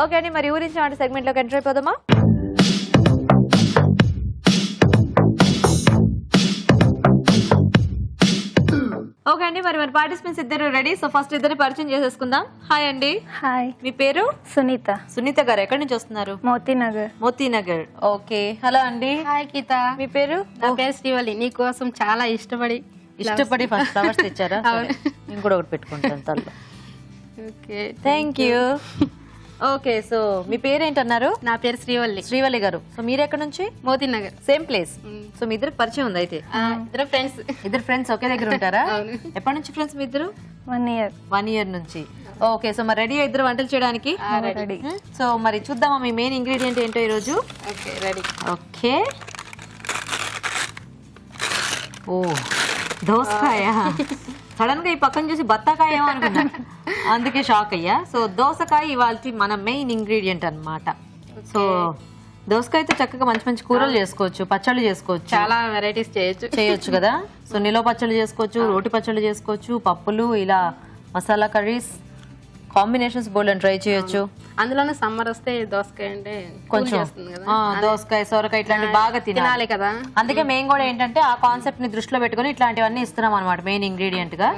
Okay అండి, మరి ఊరించి వంట సెగ్మెంట్లోకి ఎంటర్ అయిపోదామా? ఓకే అండి, మరి మన పార్టిసిపెంట్స్ ఇద్దరు రెడీ. సో ఫస్ట్ ఇద్దరిని పరిచయం చేసేసుకుందాం. హాయ్ అండి. హాయ్, మీ పేరు? సునీత. సునీత గారు ఎక్కడి నుంచి వస్తున్నారు? మోతీనగర్. మోతీనగర్. ఓకే, హలో అండి. హాయ్ గీత. మీ పేరు? నా పేరు శ్రీవల్లి. నీ కోసం చాలా ఇష్టపడి ఫస్ట్ ఫ్లవర్స్ తెచ్చారా? నేను కూడా ఒకటి పెట్టుకుంటాను తల్లో. Okay, thank you. Okay, so మీ పేరేంటన్నారు? నా పేరు శ్రీవల్లి. శ్రీవల్లి గారు. సో మీరు ఎక్కడ నుంచి? మోతీనగర్. Same place. సో మీ ఇద్దరు పరిచయం ఉంది అయితే? ఇద్దరు ఫ్రెండ్స్. ఇద్దరు ఫ్రెండ్స్ ఒకే దగ్గర ఉంటారా? ఎప్పటి నుంచి ఫ్రెండ్స్ మీ ఇద్దరు? 1 year. 1 year నుంచి. ఓకే, సో మరి రెడీ ఇద్దరు వంటలు చేయడానికి? రెడీ. సో మరి చూద్దామా మీ మెయిన్ ఇంగ్రీడియంట్ ఏంటో ఈరోజు? Okay, ready. ఓకే. ఓ, దోసకాయ. సడన్ గా ఈ పక్కన చూసి బత్తాకాయ ఏమో అనుకున్నా, అందుకే షాక్ అయ్యా. సో దోసకాయ ఇవాళ మన మెయిన్ ఇంగ్రీడియంట్ అన్నమాట. సో దోసకాయతో చక్కగా మంచి మంచి కూరలు చేసుకోవచ్చు, పచ్చళ్ళు చేసుకోవచ్చు, చాలా వెరైటీస్ చేయొచ్చు కదా. సో నిలవ పచ్చళ్ళు చేసుకోవచ్చు, రోటి పచ్చళ్ళు చేసుకోవచ్చు, పప్పులు, ఇలా మసాలా కర్రీస్ కాంబినేషన్స్ బోల్డ్ అని ట్రై చేయొచ్చు. అందులోనే సమ్మర్ వస్తే దోసకాయ అంటే కొంచెం దోసకాయ, సొరకాయ ఇట్లాంటివి బాగా తినాలి కదా. అందుకే మేము కూడా ఏంటంటే ఆ కాన్సెప్ట్ ని దృష్టిలో పెట్టుకుని ఇట్లాంటివన్నీ ఇస్తున్నాం అనమాట మెయిన్ ఇంగ్రీడియంట్ గా.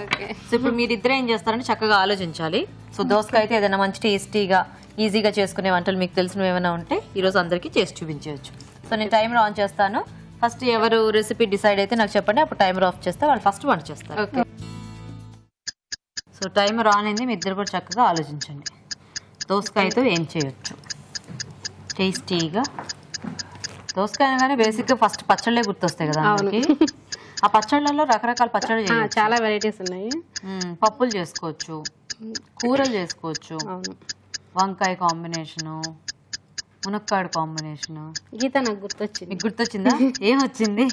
సో ఇప్పుడు మీరు ఇద్దరు ఏం చేస్తారంటే చక్కగా ఆలోచించాలి. సో దోసకాయ అయితే ఏదైనా మంచి టేస్టీగా ఈజీగా చేసుకునే వంటలు మీకు తెలిసినవి ఏమైనా ఉంటే ఈ రోజు అందరికీ చేసి చూపించవచ్చు. సో నేను టైమర్ ఆన్ చేస్తాను. ఫస్ట్ ఎవరు రెసిపీ డిసైడ్ అయితే నాకు చెప్పండి, అప్పుడు టైమర్ ఆఫ్ చేస్తే వాళ్ళు ఫస్ట్ వంట చేస్తారు. సో టైమర్ ఆన్ అయింది, మీ ఇద్దరు కూడా చక్కగా ఆలోచించండి. దోసకాయతో ఏం చేయొచ్చు టేస్టీగా? దోసకాయ అనగానే బేసిక్గా ఫస్ట్ పచ్చళ్ళే గుర్తొస్తాయి కదా మనకి. ఆ పచ్చళ్ళలో రకరకాల పచ్చళ్ళు చేయొచ్చు, చాలా వెరైటీస్ ఉన్నాయి. పప్పులు చేసుకోవచ్చు, కూరలు చేసుకోవచ్చు, వంకాయ కాంబినేషను, మునక్కాడ కాంబినేషను. గీత నాకు గుర్తొచ్చింది. మీకు గుర్తొచ్చిందా? ఏం వచ్చింది?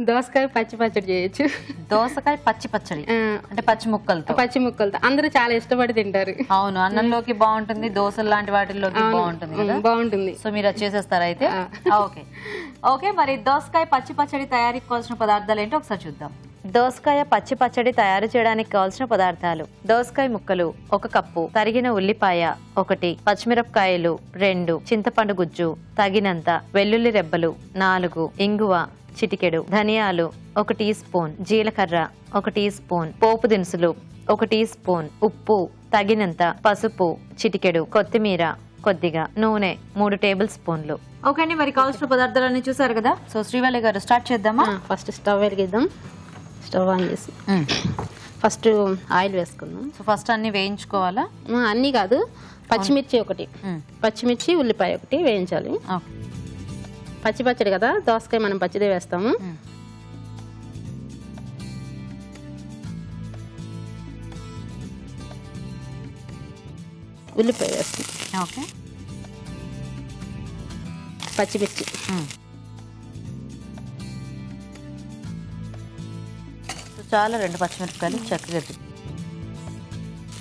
దోసకాయ పచ్చి పచ్చడి చేయొచ్చు. దోసకాయ పచ్చి పచ్చడి అంటే పచ్చి ముక్కలతో. పచ్చి ముక్కలతో అందరూ చాలా ఇష్టపడి తింటారు. అవును, అన్నంలోకి బాగుంటుంది, దోశలు లాంటి వాటిల్లోకి బాగుంటుంది కదా. బాగుంటుంది. సో మీరు అది చేసేస్తారా అయితే? ఓకే ఓకే, మరి దోసకాయ పచ్చి పచ్చడి తయారీకి కావాల్సిన పదార్థాలు ఏంటో ఒకసారి చూద్దాం. దోసకాయ పచ్చి పచ్చడి తయారు చేయడానికి కావాల్సిన పదార్థాలు: దోసకాయ ముక్కలు 1 కప్పు, తరిగిన ఉల్లిపాయ 1, పచ్చిమిరపకాయలు 2, చింతపండు గుజ్జు తగినంత, వెల్లుల్లి రెబ్బలు 4, ఇంగువ చిటికెడు, ధనియాలు 1 టీ స్పూన్, జీలకర్ర 1 టీ స్పూన్, పోపు దినుసులు 1 టీ స్పూన్, ఉప్పు తగినంత, పసుపు చిటికెడు, కొత్తిమీర కొద్దిగా, నూనె 3 టేబుల్ స్పూన్లు. ఓకే అండి, మరి కావాల్సిన పదార్థాలన్నీ చూసారు కదా. సో శ్రీవల్లి గారు స్టార్ట్ చేద్దామా? ఫస్ట్ స్టవ్ వెలిగిద్దాం. స్టవ్ ఆన్ చేసి ఫస్ట్ ఆయిల్ వేసుకుందాం. సో ఫస్ట్ అన్ని వేయించుకోవాలా? అన్నీ కాదు, పచ్చిమిర్చి 1, పచ్చిమిర్చి ఉల్లిపాయ 1 వేయించాలి. పచ్చి పచ్చడి కదా, దోసకాయ మనం పచ్చిదే వేస్తాము. ఉల్లిపాయ వేస్తాం. ఓకే, పచ్చిమిర్చి, చాలా 2 పచ్చిమిరపకాయలు చక్కగా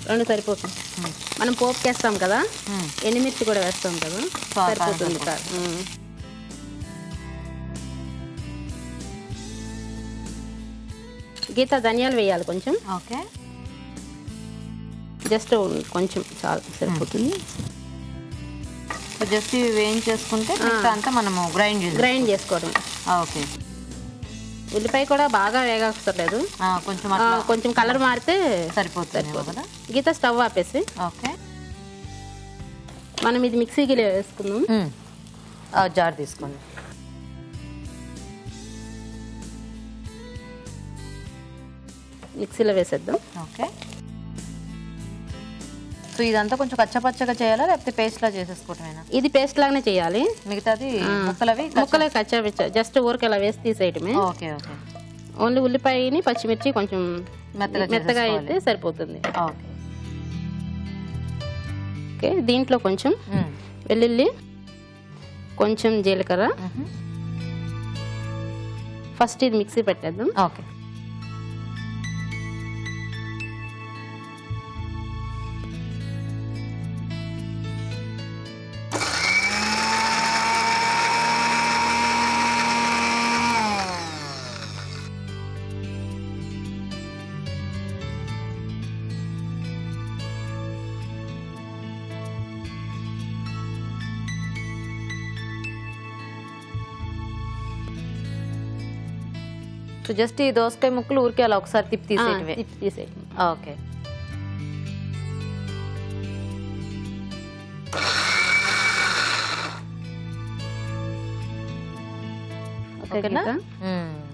2 సరిపోతుంది. మనం పోపు వేస్తాం కదా, ఎండుమిర్చి కూడా వేస్తాం కదా, సరిపోతుంది. గీత ధనియాలు వేయాలి కొంచెం. ఓకే, జస్ట్ కొంచెం చాలు, సరిపోతుంది. జస్ట్ ఇవి వేయించేసుకుంటే అంతా మనము గ్రైండ్ చేసుకోవడం. ఓకే, ఉల్లిపాయ కూడా బాగా వేగక్కర్లేదు, కొంచెం కలర్ మారితే సరిపోతుంది కదా. గీత స్టవ్ ఆపేసి ఓకే, మనం ఇది మిక్సీకి వేసుకుందాం. జార్ తీసుకోండి. మిక్సీలో వేసేద్దాం. ఓకే, సో ఇదంతా కొంచెం కచ్చపచ్చగా చేయాలా లేకపోతే పేస్ట్ లా చేసేసుకోవటమేనా? ఇది పేస్ట్ లాగానే చేయాలి, మిగతాది ముక్కలే కచ్చా జస్ట్ ఊరికి అలా వేసి తీసేయటమే. ఓకే ఓకే, ఓన్లీ ఉల్లిపాయని పచ్చిమిర్చి కొంచెం మెత్తగా అయితే సరిపోతుంది. ఓకే ఓకే, దీంట్లో కొంచెం వెల్లుల్లి, కొంచెం జీలకర్ర. ఫస్ట్ ఇది మిక్సీ పెట్టేద్దాం. ఓకే, సో జస్ట్ ఈ దోసకాయ ముక్కలు ఊరికే అలా ఒకసారి తిప్పి తీసేటివే. తిప్పి తీసేయటం. ఓకే. ఓకేనా?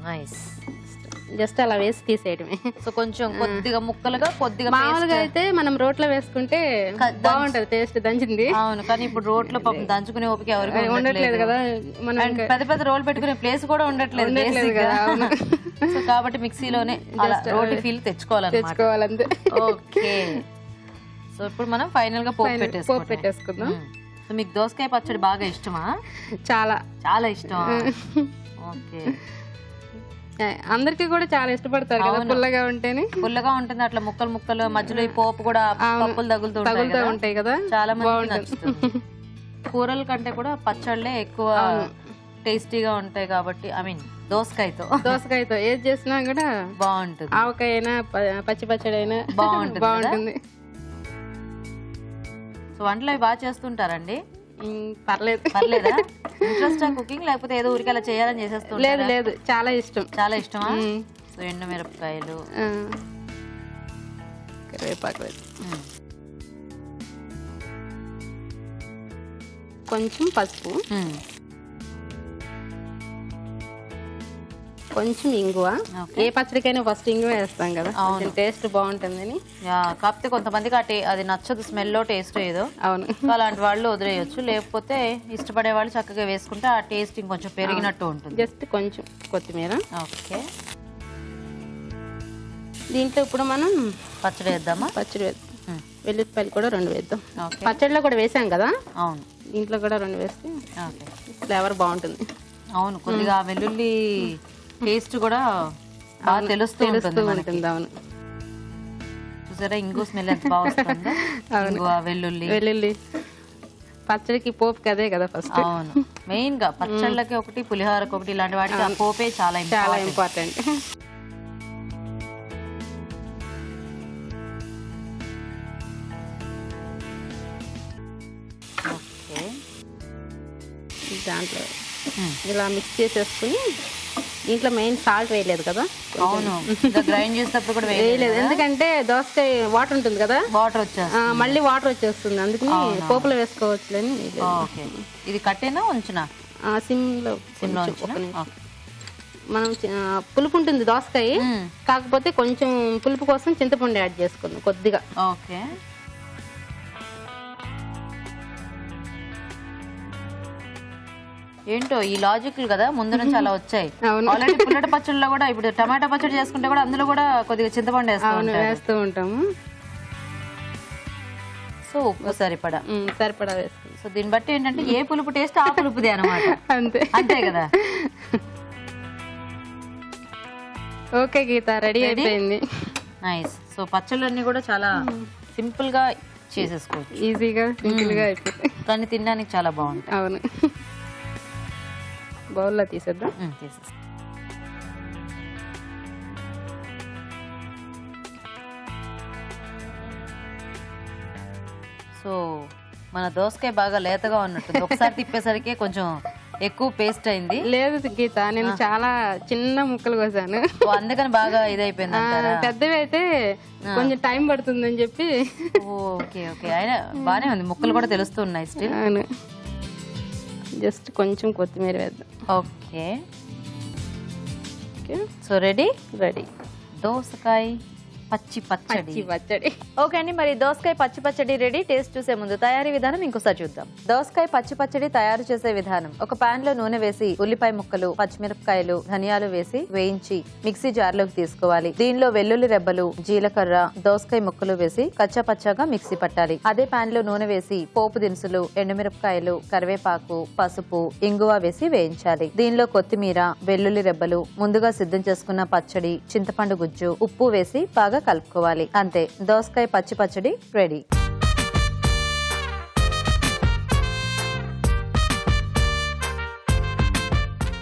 నైస్. జస్ట్ అలా వేసి తీసేయటమే. సో కొంచెం కొద్దిగా ముక్కలుగా కొద్దిగా మామూలుగా అయితే మనం రోట్లో వేసుకుంటే బాగుంటది టేస్ట్ దంచింది. అవును, కానీ ఇప్పుడు రోట్లో పాపం దంచుకునే ఓపిక ఎవరికి ఉండట్లేదు కదా, మనం పెద్ద పెద్ద రోల్ పెట్టుకునే ప్లేస్ కూడా ఉండట్లేదు కదా. సో కాబట్టి మిక్సీలోనే రోటి ఫీల్ తెచ్చుకోవాలంతే. ఓకే. సో ఇప్పుడు మనం ఫైనల్ గా పోపు పెట్టేసుకుందాం. సో మీకు దోసకాయ పచ్చడి బాగా ఇష్టమా? చాలా చాలా ఇష్టమా? ఓకే. అందరికి కూడా చాలా ఇష్టపడతారు కదా పుల్లగా ఉంటేనే. పుల్లగా ఉంటుంది, అట్లా ముక్కలు ముక్కలు మధ్యలో ఈ పోపు కూడా పప్పులు తగులుతూ ఉంటాయి కదా, చాలా మంది నచ్చుతుంది. కూరల కంటే కూడా పచ్చళ్ళే ఎక్కువ టేస్టీగా ఉంటాయి కాబట్టి, ఐ మీన్ దోసకాయతో ఏది చేసినా కూడా బాగుంటుంది. ఆవకాయ అయినా పచ్చి పచ్చడి అయినా బాగుంటుంది. సో వంటలు అవి బాగా చేస్తుంటారండి? పర్లేదా? ఇంట్రెస్ట్ కుకింగ్ లేకపోతే ఏదో ఊరికి అలా చేయాలని చేసేస్తుంటారా? లేదు లేదు, చాలా ఇష్టం. చాలా ఇష్టమా? సో ఎండు మిరపకాయలు, కరివేపాకు, కొంచెం పసుపు, కొంచెం ఇంగువ. ఏ పచ్చడికైనా ఫస్ట్ ఇంగువ వేస్తాం కదా, టేస్ట్ బాగుంటుందని. కాకపోతే కొంతమందికి అది నచ్చదు, స్మెల్ టేస్ట్ ఏదో. అవును, అలాంటి వాళ్ళు వదిలేయచ్చు. లేకపోతే ఇష్టపడే వాళ్ళు చక్కగా వేసుకుంటే ఆ టేస్ట్ ఇంకొంచెం పెరిగినట్టు ఉంటుంది. జస్ట్ కొంచెం కొత్తిమీర. ఓకే. దీంట్లో ఇప్పుడు మనం పచ్చడి వేద్దామా? పచ్చడి వేద్దాం. వెల్లుల్లిపాయలు కూడా 2 వేద్దాం. పచ్చడిలో కూడా వేసాం కదా. అవును, దీంట్లో కూడా 2 వేస్తే ఫ్లేవర్ బాగుంటుంది. అవును, కొద్దిగా వెల్లుల్లి టేస్ట్ కూడా బాగా తెలుస్తూ ఉంటుంది. అవును, చూసారా ఇంగు స్మెల్ ఎంత బాగా వస్తుందో. వెల్లుల్లి పచ్చడికి పోపు కదే కదా ఫస్ట్. అవును, మెయిన్ గా పచ్చళ్ళకి ఒకటి, పులిహోరకి ఒకటి, ఇలాంటి వాటికి ఆ పోపే చాలా ఇంపార్టెంట్. ఓకే. దాంట్లో ఇలా మిక్స్ చేసేసుకుని, దీంట్లో మెయిన్ సాల్ట్ వేయలేదు కదా. అవును, గ్రైండ్ చేసేటప్పుడు కూడా వేయలేదు, ఎందుకంటే దోసకాయ వాటర్ ఉంటుంది కదా, వాటర్ వచ్చేస్తుంది, మళ్ళీ వాటర్ వచ్చేస్తుంది, అందుకని పోపులో వేసుకోవచ్చులని. ఇది కట్టేనా ఉంచునా? సిమ్ లో మనం పులుపు ఉంటుంది దోసకాయ, కాకపోతే కొంచెం పులుపు కోసం చింతపండు యాడ్ చేసుకుందాం కొద్దిగా. ఓకే. ఏంటో ఈ లాజిక్లు కదా ముందు నుంచి అలా వచ్చాయి. ఆల్రెడీ పుల్లటి పచ్చడిలో కూడా, ఇప్పుడు టమాటా పచ్చడి చేసుకుంటే కూడా అందులో కూడా కొద్దిగా చింతపండు వేస్తూ ఉంటాము. సో ఉప్పు సరిపడా వేస్తాం. సో దీన్ని బట్టి ఏంటంటే ఏ పులుపు టేస్ట్ ఆ పులుపుది అనమాట. అంతే కదా. ఓకే గీత, రెడీ అయిపోయింది. నైస్. సో పచ్చళ్ళన్నీ కూడా చాలా సింపుల్ గా చేసేసుకోవచ్చు, ఈజీగా సింపుల్ గా అయిపోతాయి, కానీ తినడానికి చాలా బాగుంటాయి. అవును. బౌల్లో తీసేద్దాం. సో మన దోసకాయ బాగా లేతగా ఉన్నట్టుంది, ఒకసారి తిప్పేసరికి కొంచెం ఎక్కువ పేస్ట్ అయింది. లేదు గీత, నేను చాలా చిన్న ముక్కలు కోసాను, అందుకని బాగా ఇదైపోయింది. పెద్దవి అయితే కొంచెం టైం పడుతుందని చెప్పి. ఓకే ఓకే, అయినా బానే ఉంది, ముక్కలు కూడా తెలుస్తున్నాయి స్టిల్. అవును, జస్ట్ కొంచెం కొత్తిమీర వేద్దాం. ఓకే. సో రెడీ దోసకాయ పచ్చి పచ్చడి. ఓకే అండి, మరి దోసకాయ పచ్చి పచ్చడి రెడీ. టేస్ట్ చూసే ముందు తయారీ విధానం ఇంకోసారి చూద్దాం. దోసకాయ పచ్చి పచ్చడి తయారు చేసే విధానం: ఒక పాన్ లో నూనె వేసి ఉల్లిపాయ ముక్కలు, పచ్చిమిరపకాయలు, ధనియాలు వేసి వేయించి మిక్సీ జార్ లోకి తీసుకోవాలి. దీనిలో వెల్లుల్లి రెబ్బలు, జీలకర్ర, దోసకాయ ముక్కలు వేసి కచ్చా పచ్చాగా మిక్సీ పట్టాలి. అదే పాన్ లో నూనె వేసి పోపు దినుసులు, ఎండుమిరపకాయలు, కరివేపాకు, పసుపు, ఇంగువ వేసి వేయించాలి. దీనిలో కొత్తిమీర, వెల్లుల్లి రెబ్బలు, ముందుగా సిద్ధం చేసుకున్న పచ్చడి, చింతపండు గుజ్జు, ఉప్పు వేసి బాగా కలుపుకోవాలి. అంతే, దోసకాయ పచ్చి పచ్చడి రెడీ.